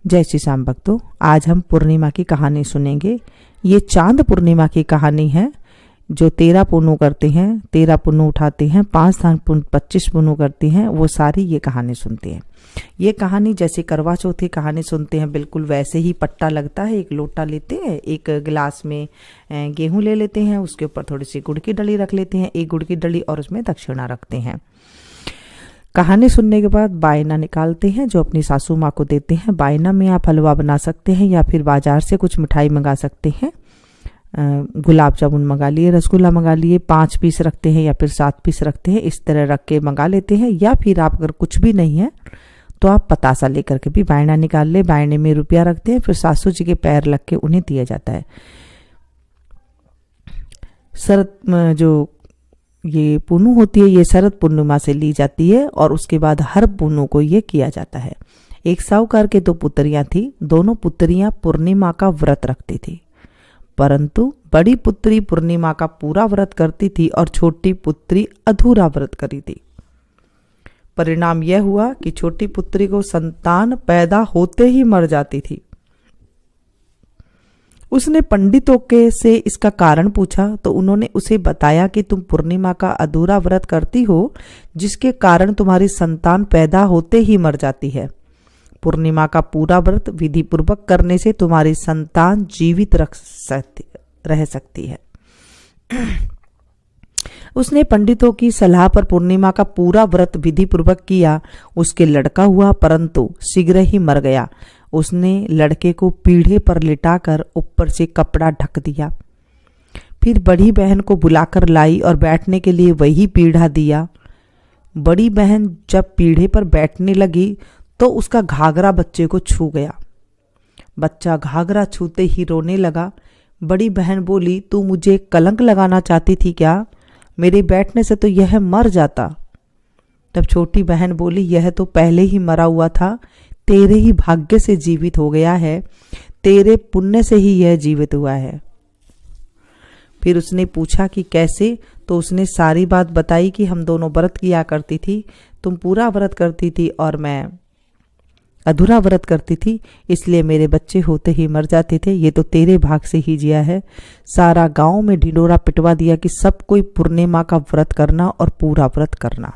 जय श्री श्याम भक्तों, आज हम पूर्णिमा की कहानी सुनेंगे। ये चांद पूर्णिमा की कहानी है। जो 13 पुन्नु करते हैं, 13 पुन्नु उठाते हैं, 5 स्थान 25 पुन्नु करते हैं, वो सारी ये कहानी सुनते हैं। ये कहानी जैसे करवा चौथ की कहानी सुनते हैं, बिल्कुल वैसे ही पट्टा लगता है। एक लोटा लेते हैं, एक गिलास में गेहूं ले लेते हैं, उसके ऊपर थोड़ी सी गुड़ की डली रख लेते हैं, एक गुड़ की डली, और उसमें दक्षिणा रखते हैं। कहानी सुनने के बाद बायना निकालते हैं, जो अपनी सासू माँ को देते हैं। बायना में आप हलवा बना सकते हैं या फिर बाजार से कुछ मिठाई मंगा सकते हैं। गुलाब जामुन मंगा लिए, रसगुल्ला मंगा लिए, 5 पीस रखते हैं या फिर 7 पीस रखते हैं, इस तरह रख के मंगा लेते हैं। या फिर आप अगर कुछ भी नहीं है तो आप पतासा लेकर के भी बायना निकाल ले। बायने में रुपया रखते हैं, फिर सासू जी के पैर लग के उन्हें दिया जाता है। शरद जो ये पुन्नु होती है, ये शरद पूर्णिमा से ली जाती है और उसके बाद हर पुन्नु को ये किया जाता है। एक साहूकार के 2 पुत्रियां थी। दोनों पुत्रियां पूर्णिमा का व्रत रखती थी, परंतु बड़ी पुत्री पूर्णिमा का पूरा व्रत करती थी और छोटी पुत्री अधूरा व्रत करी थी। परिणाम यह हुआ कि छोटी पुत्री को संतान पैदा होते ही मर जाती थी। उसने पंडितों के से इसका कारण पूछा तो उन्होंने उसे बताया कि तुम पूर्णिमा का अधूरा व्रत करती हो, जिसके कारण तुम्हारी संतान पैदा होते ही मर जाती है। पूर्णिमा का पूरा व्रत विधि पूर्वक करने से तुम्हारी संतान जीवित रह सकती है। उसने पंडितों की सलाह पर पूर्णिमा का पूरा व्रत विधि पूर्वक किया। उसके लड़का हुआ, परंतु शीघ्र ही मर गया। उसने लड़के को पीढ़े पर लिटाकर ऊपर से कपड़ा ढक दिया। फिर बड़ी बहन को बुलाकर लाई और बैठने के लिए वही पीढ़ा दिया। बड़ी बहन जब पीढ़े पर बैठने लगी तो उसका घाघरा बच्चे को छू गया। बच्चा घाघरा छूते ही रोने लगा। बड़ी बहन बोली, तू मुझे कलंक लगाना चाहती थी क्या? मेरे बैठने से तो यह मर जाता। तब छोटी बहन बोली, यह तो पहले ही मरा हुआ था, तेरे ही भाग्य से जीवित हो गया है, तेरे पुण्य से ही यह जीवित हुआ है। फिर उसने पूछा कि कैसे? तो उसने सारी बात बताई कि हम दोनों व्रत किया करती थी, तुम पूरा व्रत करती थी और मैं अधूरा व्रत करती थी, इसलिए मेरे बच्चे होते ही मर जाते थे। ये तो तेरे भाग से ही जिया है। सारा गांव में ढिंडोरा पिटवा दिया कि सब कोई पूर्णिमा का व्रत करना और पूरा व्रत करना।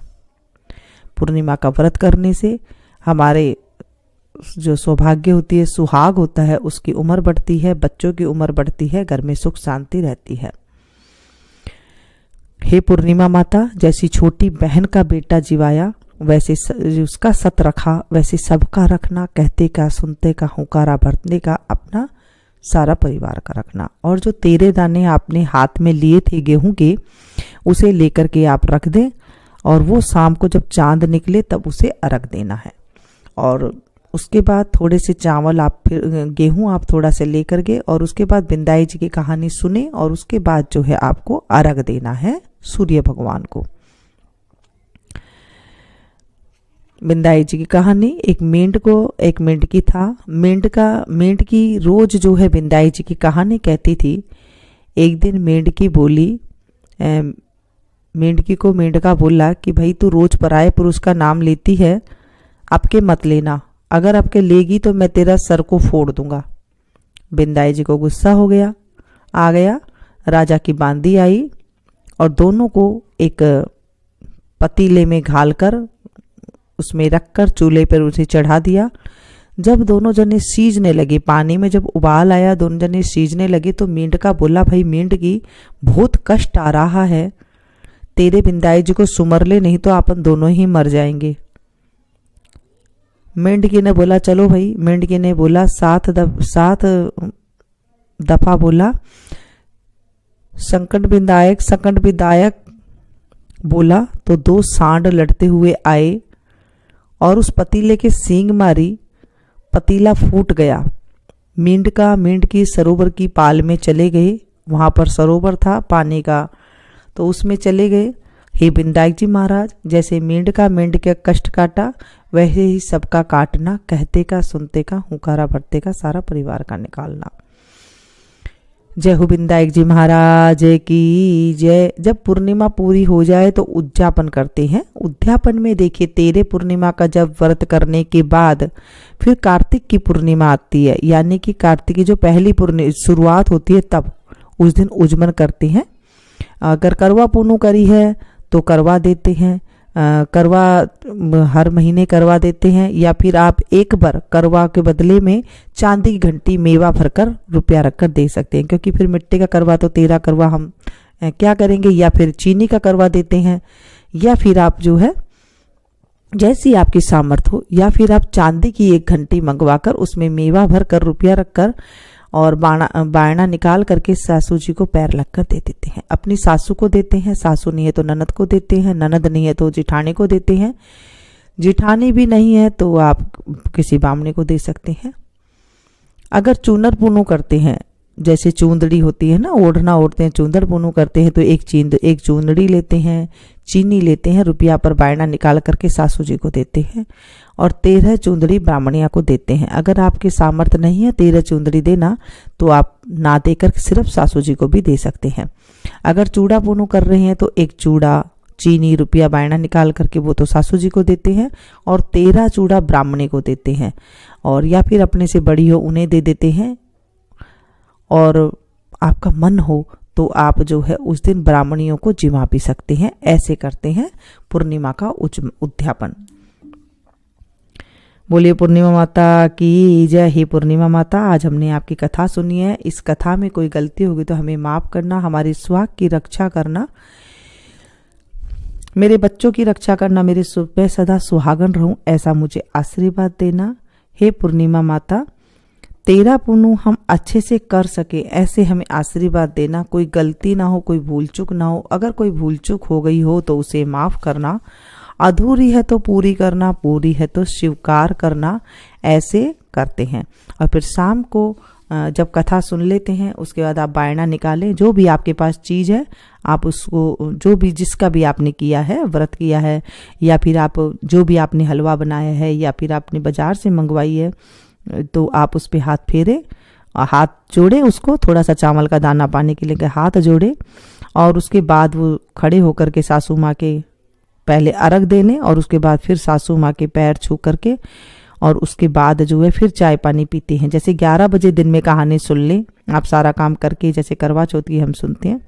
पूर्णिमा का व्रत करने से हमारे जो सौभाग्य होती है, सुहाग होता है, उसकी उम्र बढ़ती है, बच्चों की उम्र बढ़ती है, घर में सुख शांति रहती है। हे पूर्णिमा माता, जैसी छोटी बहन का बेटा जीवाया, वैसे उसका सत रखा, वैसे सबका रखना। कहते का, सुनते का, हुंकारा भरने का, अपना सारा परिवार का रखना। और जो 13 दाने आपने हाथ में लिए थे गेहूं के, उसे लेकर के आप रख दें और वो शाम को जब चांद निकले तब उसे अर्घ देना है। और उसके बाद थोड़े से चावल आप, फिर गेहूं आप थोड़ा से लेकर गए और उसके बाद बिंदाई जी की कहानी सुने और उसके बाद जो है आपको अर्घ देना है सूर्य भगवान को। बिंदाई जी की कहानी, एक मेंढकी था। मेंढ की रोज जो है बिंदाई जी की कहानी कहती थी। एक दिन मेंढकी बोली, मेंढकी को मेंढका बोला कि भाई तू रोज पराये पुरुष का नाम लेती है, आपके मत लेना, अगर आपके लेगी तो मैं तेरा सर को फोड़ दूंगा। बिंदाई जी को गुस्सा हो गया, आ गया। राजा की बांदी आई और दोनों को एक पतीले में घालकर उसमें रखकर चूल्हे पर उसे चढ़ा दिया। जब दोनों जने सीजने लगे, पानी में जब उबाल आया, दोनों जने सीजने लगे तो मेंढका बोला, भाई मेंढकी, बहुत कष्ट आ रहा है, तेरे बिंदाई जी को सुमर ले, नहीं तो अपन दोनों ही मर जाएंगे। मेंढकी ने बोला, चलो भाई। मेंढकी ने बोला 7 दफा बोला, संकट विदायक बोला तो 2 सांड लड़ते हुए आए और उस पतीले के सींग मारी, पतीला फूट गया। मेंढकी सरोवर की पाल में चले गए। वहां पर सरोवर था पानी का, तो उसमें चले गए। हे बिंदाई जी महाराज, जैसे मेंढ का कष्ट काटा, वैसे ही सबका काटना। कहते का, सुनते का, हुंकारा भरते का, सारा परिवार का निकालना। जय हो विनायक जी महाराज की जय। जब पूर्णिमा पूरी हो जाए तो उद्यापन करते हैं। उद्यापन में देखिए, तेरे पूर्णिमा का जब व्रत करने के बाद फिर कार्तिक की पूर्णिमा आती है, यानी कि कार्तिक की जो पहली शुरुआत होती है, तब उस दिन उजमन करते हैं। अगर करवा पूनू करी है तो करवा देते हैं, करवा हर महीने करवा देते हैं, या फिर आप एक बार करवा के बदले में चांदी की घंटी मेवा भरकर रुपया रखकर दे सकते हैं, क्योंकि फिर मिट्टी का करवा तो 13 करवा हम क्या करेंगे, या फिर चीनी का करवा देते हैं, या फिर आप जो है जैसी आपकी सामर्थ्य हो, या फिर आप चांदी की एक घंटी मंगवाकर उसमें मेवा भर कर रुपया रखकर और बायना निकाल करके सासू जी को पैर लगकर दे देते हैं। अपनी सासू को देते हैं, सासू नहीं है तो ननद को देते हैं, ननद नहीं है तो जिठानी को देते हैं, जिठानी भी नहीं है तो आप किसी बामने को दे सकते हैं। अगर चूनर पुनू करते हैं, जैसे चूंदड़ी होती है ना, ओढ़ना ओढ़ते हैं, चूंदड़ पुनू करते हैं, तो एक चूंदड़ी लेते हैं, चीनी लेते हैं, रुपया पर बायना निकाल करके सासू जी को देते हैं, और 13 चूंदड़ी ब्राह्मणिया को देते हैं। अगर आपके सामर्थ्य नहीं है 13 चूंदड़ी देना, तो आप ना देकर सिर्फ सासू जी को भी दे सकते हैं। अगर चूड़ा पुनू कर रहे हैं तो एक चूड़ा, चीनी, रुपया बायना निकाल करके वो तो सासू जी को देते हैं, और 13 चूड़ा ब्राह्मणी को देते हैं, और या फिर अपने से बड़ी हो उन्हें दे देते हैं। और आपका मन हो तो आप जो है उस दिन ब्राह्मणियों को जिमा भी सकते हैं। ऐसे करते हैं पूर्णिमा का उद्यापन। बोलिए पूर्णिमा माता की जय। हे पूर्णिमा माता, आज हमने आपकी कथा सुनी है। इस कथा में कोई गलती होगी तो हमें माफ करना, हमारी सुहाग की रक्षा करना, मेरे बच्चों की रक्षा करना, मेरे मैं सदा सुहागन रहूं ऐसा मुझे आशीर्वाद देना। हे पूर्णिमा माता, 13 पुनू हम अच्छे से कर सके ऐसे हमें आशीर्वाद देना। कोई गलती ना हो, कोई भूल चूक ना हो। अगर कोई भूल चूक हो गई हो तो उसे माफ करना, अधूरी है तो पूरी करना, पूरी है तो स्वीकार करना। ऐसे करते हैं। और फिर शाम को जब कथा सुन लेते हैं उसके बाद आप बायना निकालें, जो भी आपके पास चीज़ है आप उसको, जो भी जिसका भी आपने किया है, व्रत किया है, या फिर आप जो भी आपने हलवा बनाया है, या फिर आपने बाजार से मंगवाई है, तो आप उस पर हाथ फेरे, हाथ जोड़े, उसको थोड़ा सा चावल का दाना पाने के लिए हाथ जोड़े, और उसके बाद वो खड़े होकर के सासू माँ के पहले अर्घ देने, और उसके बाद फिर सासू माँ के पैर छू करके, और उसके बाद जो है फिर चाय पानी पीते हैं। जैसे 11 बजे दिन में कहानी सुन लें आप, सारा काम करके, जैसे करवा चौथ की हम सुनते हैं,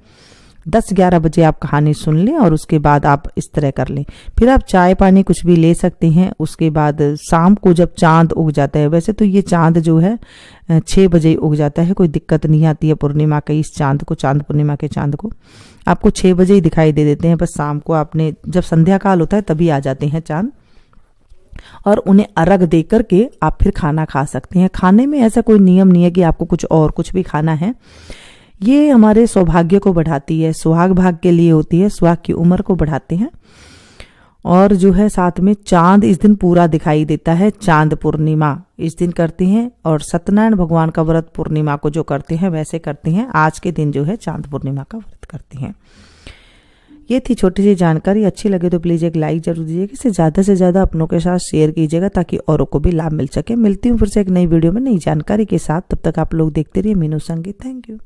10-11 बजे आप कहानी सुन लें, और उसके बाद आप इस तरह कर लें। फिर आप चाय पानी कुछ भी ले सकते हैं। उसके बाद शाम को जब चांद उग जाता है, वैसे तो ये चांद जो है 6 बजे उग जाता है, कोई दिक्कत नहीं आती है पूर्णिमा के इस चांद को, चांद पूर्णिमा के चांद को आपको 6 बजे ही दिखाई दे देते हैं। बस शाम को आपने जब संध्या काल होता है तभी आ जाते हैं चांद, और उन्हें अर्घ दे करके आप फिर खाना खा सकते हैं। खाने में ऐसा कोई नियम नहीं है कि आपको कुछ भी खाना है। ये हमारे सौभाग्य को बढ़ाती है, सुहाग भाग के लिए होती है, सुहाग की उम्र को बढ़ाते हैं। और जो है साथ में चांद इस दिन पूरा दिखाई देता है, चांद पूर्णिमा इस दिन करते हैं। और सत्यनारायण भगवान का व्रत पूर्णिमा को जो करते हैं वैसे करते हैं, आज के दिन जो है चांद पूर्णिमा का व्रत करते हैं। ये थी छोटी सी जानकारी। अच्छी लगे तो प्लीज़ एक लाइक जरूर दीजिएगा, इसे ज़्यादा से ज़्यादा अपनों के साथ शेयर कीजिएगा ताकि औरों को भी लाभ मिल सके। मिलती हूँ फिर से एक नई वीडियो में नई जानकारी के साथ, तब तक आप लोग देखते रहिए मीनू संगीत। Thank you.